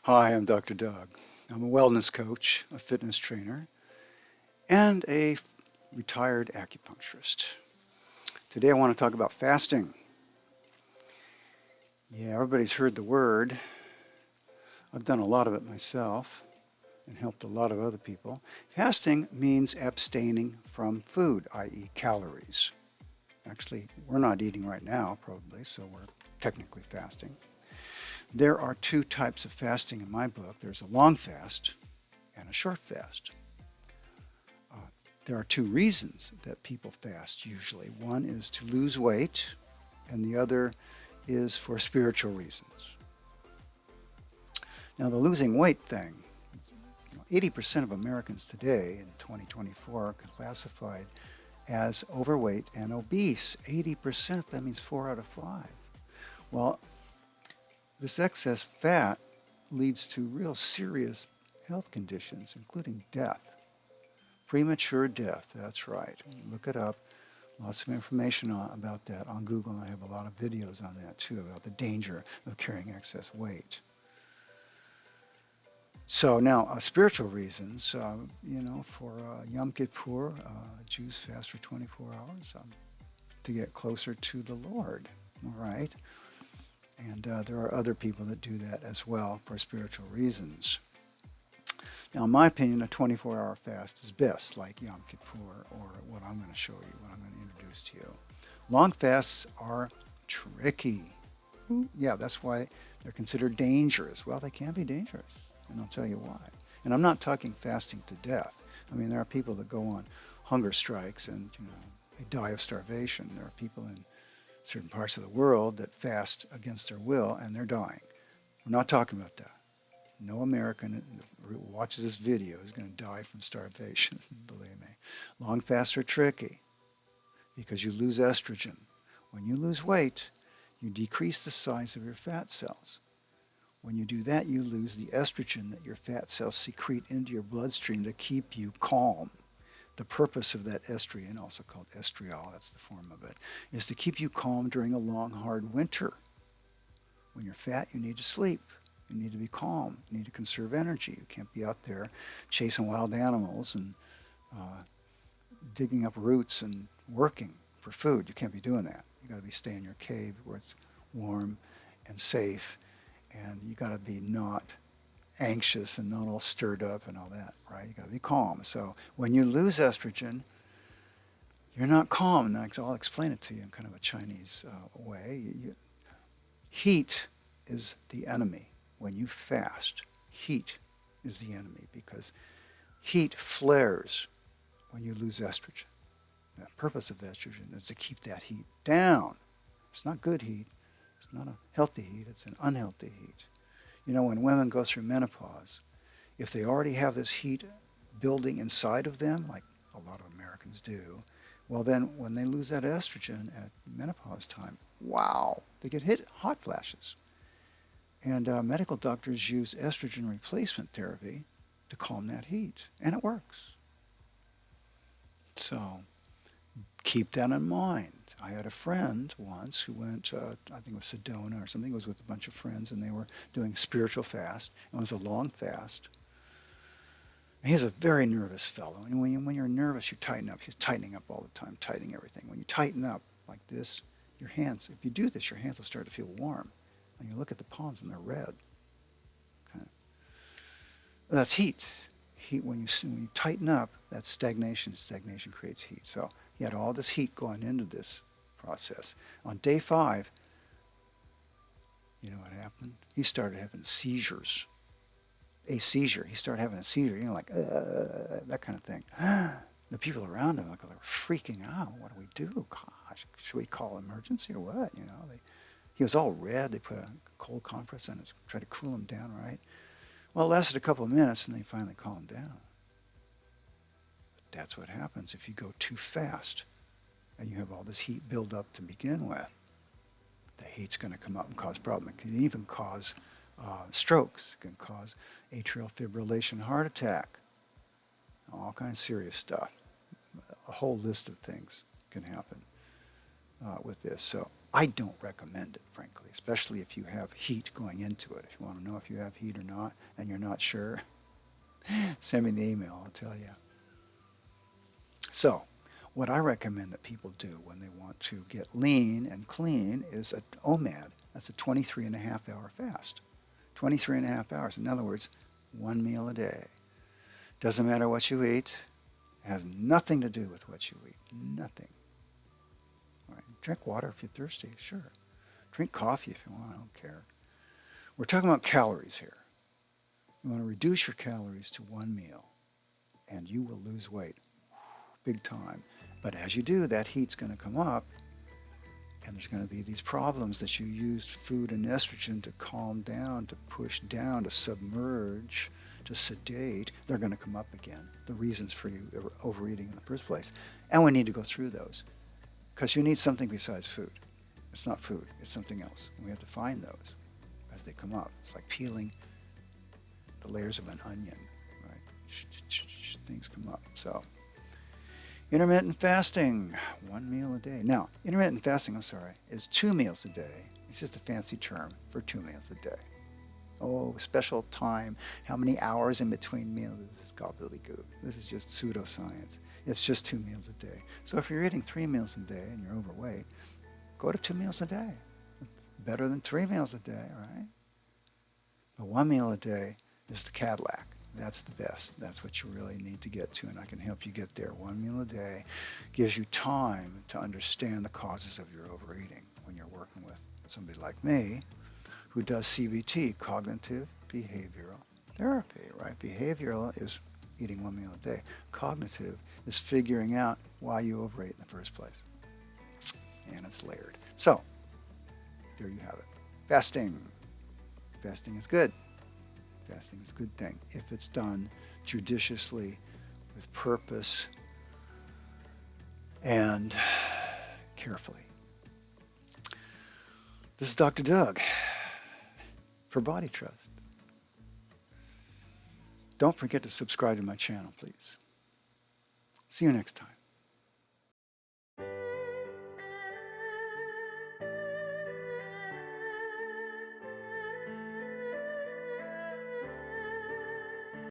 Hi, I'm Dr. Doug. I'm a wellness coach, a fitness trainer, and a retired acupuncturist. Today I want to talk about fasting. Yeah, everybody's heard the word. I've done a lot of it myself and helped a lot of other people. Fasting means abstaining from food, i.e., calories. Actually, we're not eating right now, probably, so we're technically fasting. There are two types of fasting in my book. There's a long fast and a short fast. Uh, there are two reasons that people fast usually. One is to lose weight, and the other is for spiritual reasons. Now, the losing weight thing, 80% of Americans today in 2024 are classified as overweight and obese. 80%, that means 4 out of 5. Well, this excess fat leads to real serious health conditions, including death. Premature death, that's right. Look it up. Lots of information about that on Google, and I have a lot of videos on that too about the danger of carrying excess weight. So now, spiritual reasons, for Yom Kippur, Jews fast for 24 hours to get closer to the Lord, all right? And there are other people that do that as well for spiritual reasons. Now, in my opinion, a 24-hour fast is best, like Yom Kippur or what I'm going to show you, what I'm going to introduce to you. Long fasts are tricky. Yeah, that's why they're considered dangerous. Well, they can be dangerous, and I'll tell you why. And I'm not talking fasting to death. I mean, there are people that go on hunger strikes and, they die of starvation. There are people in certain parts of the world that fast against their will and they're dying. We're not talking about that. No American who watches this video is going to die from starvation, believe me. Long fasts are tricky because you lose estrogen. When you lose weight, you decrease the size of your fat cells. When you do that, you lose the estrogen that your fat cells secrete into your bloodstream to keep you calm. The purpose of that estrogen, also called estriol, that's the form of it, is to keep you calm during a long, hard winter. When you're fat, you need to sleep. You need to be calm. You need to conserve energy. You can't be out there chasing wild animals and digging up roots and working for food. You can't be doing that. You got to be stay in your cave where it's warm and safe, and you got to be not anxious and not all stirred up and all that, right? You got to be calm. So when you lose estrogen, you're not calm. And I'll explain it to you in kind of a Chinese way. Heat is the enemy. When you fast, heat is the enemy because heat flares when you lose estrogen. The purpose of estrogen is to keep that heat down. It's not good heat. It's not a healthy heat. It's an unhealthy heat. When women go through menopause, if they already have this heat building inside of them, like a lot of Americans do, well, then when they lose that estrogen at menopause time, wow, they get hit hot flashes. And medical doctors use estrogen replacement therapy to calm that heat, and it works. So keep that in mind. I had a friend once who went, I think it was Sedona or something, was with a bunch of friends, and they were doing a spiritual fast. It was a long fast. And he's a very nervous fellow. And when you're nervous, you tighten up. He's tightening up all the time, tightening everything. When you tighten up like this, your hands, if you do this, your hands will start to feel warm. And you look at the palms and they're red. Okay. That's heat. Heat, when you tighten up, that's stagnation. Stagnation creates heat. So he had all this heat going into this process. On day 5, you know what happened? He started having seizures. A seizure. He started having a seizure, like that kind of thing. The people around him, they were freaking out. What do we do? Gosh, should we call emergency or what? He was all red. They put a cold compress on his, tried to cool him down, right? Well, it lasted a couple of minutes, and they finally calmed down. But that's what happens if you go too fast, and you have all this heat build up to begin with. The heat's going to come up and cause problems. It can even cause strokes. It can cause atrial fibrillation, heart attack, all kinds of serious stuff. A whole list of things can happen with this. So I don't recommend it, frankly, especially if you have heat going into it. If you want to know if you have heat or not and you're not sure, send me an email, I'll tell you. So, what I recommend that people do when they want to get lean and clean is an OMAD. That's a 23 and a half hour fast. 23 and a half hours. In other words, one meal a day. Doesn't matter what you eat. It has nothing to do with what you eat. Nothing. All right. Drink water if you're thirsty, sure. Drink coffee if you want, I don't care. We're talking about calories here. You want to reduce your calories to one meal, and you will lose weight big time. But as you do, that heat's going to come up, and there's going to be these problems that you used food and estrogen to calm down, to push down, to submerge, to sedate. They're going to come up again, the reasons for you overeating in the first place. And we need to go through those, because you need something besides food. It's not food, it's something else. We have to find those as they come up. It's like peeling the layers of an onion, right? Things come up. So, intermittent fasting, one meal a day. Now, intermittent fasting, is 2 meals a day. It's just a fancy term for 2 meals a day. Oh, special time. How many hours in between meals? This is gobbledygook. This is just pseudoscience. It's just 2 meals a day. So if you're eating 3 meals a day and you're overweight, go to 2 meals a day. Better than 3 meals a day, right? But 1 meal a day is the Cadillac. That's the best. That's what you really need to get to, and I can help you get there. 1 meal a day gives you time to understand the causes of your overeating when you're working with somebody like me who does CBT, cognitive behavioral therapy, right? Behavioral is eating 1 meal a day. Cognitive is figuring out why you overate in the first place. And it's layered. So, there you have it. Fasting. Fasting is good. Fasting is a good thing if it's done judiciously, with purpose, and carefully. This is Dr. Doug for Body Trust. Don't forget to subscribe to my channel, please. See you next time.